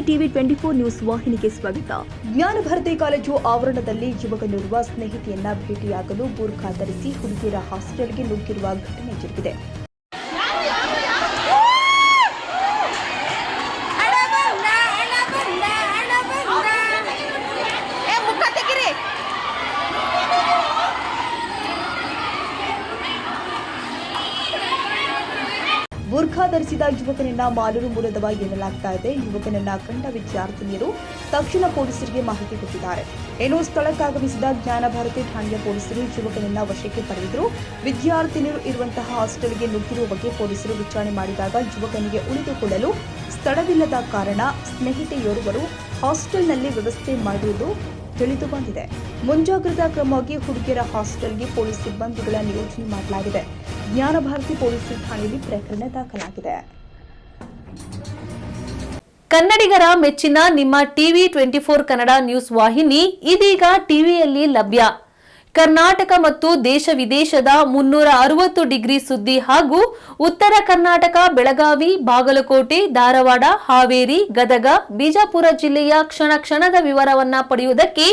TV 24 news ವಾಹಿನಿಗೆ ಸ್ವಾಗತ. ಜ್ಞಾನ ಭಾರತಿ ಕಾಲೇಜು ಆವರಣದಲ್ಲಿ ಯುವಕನೋರ್ವ ಸ್ನೇಹಿತೆಯನ್ನ ಭೇಟಿಯಾಗಲು ಬುರ್ಖಾ ಧರಿಸಿ ಹುಡುಗಿಯರ ಹಾಸ್ಟೆಲ್ಗೆ ನುಗ್ಗಿರುವ ಘಟನೆ ಜರುಗಿದೆ. ಬುರ್ಖಾ ಧರಿಸಿದ ಯುವಕನನ್ನ ಮಾಲೂರು ಮೂಲದವ ಎನ್ನಲಾಗ್ತಾ ಇದೆ. ಯುವಕನನ್ನ ಕಂಡ ವಿದ್ಯಾರ್ಥಿನಿಯರು ತಕ್ಷಣ ಪೊಲೀಸರಿಗೆ ಮಾಹಿತಿ ಕೊಟ್ಟಿದ್ದಾರೆ. ಇನ್ನು ಸ್ಥಳಕ್ಕಾಗಮಿಸಿದ ಜ್ಞಾನ ಭಾರತಿ ಠಾಣೆಯ ಪೊಲೀಸರು ಯುವಕನನ್ನ ವಶಕ್ಕೆ ಪಡೆದಿದ್ರು. ವಿದ್ಯಾರ್ಥಿನಿಯರು ಇರುವಂತಹ ಹಾಸ್ಟೆಲ್ಗೆ ನುಗ್ಗಿರುವ ಬಗ್ಗೆ ಪೊಲೀಸರು ವಿಚಾರಣೆ ಮಾಡಿದಾಗ ಯುವಕನಿಗೆ ಉಳಿದುಕೊಳ್ಳಲು ಸ್ಥಳವಿಲ್ಲದ ಕಾರಣ ಸ್ನೇಹಿತೆಯೋರ್ವರು ಹಾಸ್ಟೆಲ್ನಲ್ಲಿ ವ್ಯವಸ್ಥೆ ಮಾಡಿರುವುದು ತಿಳಿದು ಬಂದಿದೆ. ಮುಂಜಾಗ್ರತಾ ಕ್ರಮವಾಗಿ ಹುಡುಗಿಯರ ಹಾಸ್ಟೆಲ್ಗೆ ಪೊಲೀಸ್ ಸಿಬ್ಬಂದಿಗಳ ನಿಯೋಜನೆ ಮಾಡಲಾಗಿದೆ. ಜ್ಞಾನ ಭಾರತಿ ಪೊಲೀಸ್ ಠಾಣೆಯಲ್ಲಿ ಪ್ರಕರಣ ದಾಖಲಾಗಿದೆ. ಕನ್ನಡಿಗರ ಮೆಚ್ಚಿನ ನಿಮ್ಮ ಟಿವಿ 24 ಕನ್ನಡ ನ್ಯೂಸ್ ವಾಹಿನಿ ಇದೀಗ ಟಿವಿಯಲ್ಲಿ ಲಭ್ಯ. ಕರ್ನಾಟಕ ಮತ್ತು ದೇಶ ವಿದೇಶದ 360 ಡಿಗ್ರಿ ಸುದ್ದಿ ಹಾಗೂ ಉತ್ತರ ಕರ್ನಾಟಕ, ಬೆಳಗಾವಿ, ಬಾಗಲಕೋಟೆ, ಧಾರವಾಡ, ಹಾವೇರಿ, ಗದಗ, ಬಿಜಾಪುರ ಜಿಲ್ಲೆಯ ಕ್ಷಣ ಕ್ಷಣದ ವಿವರವನ್ನ ಪಡೆಯುವುದಕ್ಕೆ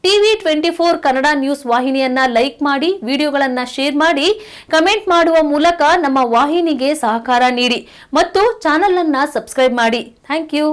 ಟಿವಿ 24 ಕನ್ನಡ ನ್ಯೂಸ್ ವಾಹಿನಿಯನ್ನ ಲೈಕ್ ಮಾಡಿ, ವಿಡಿಯೋಗಳನ್ನ ಶೇರ್ ಮಾಡಿ, ಕಮೆಂಟ್ ಮಾಡುವ ಮೂಲಕ ನಮ್ಮ ವಾಹಿನಿಗೆ ಸಹಕಾರ ನೀಡಿ ಮತ್ತು ಚಾನೆಲ್ ಅನ್ನ ಸಬ್ಸ್ಕ್ರೈಬ್ ಮಾಡಿ. Thank you.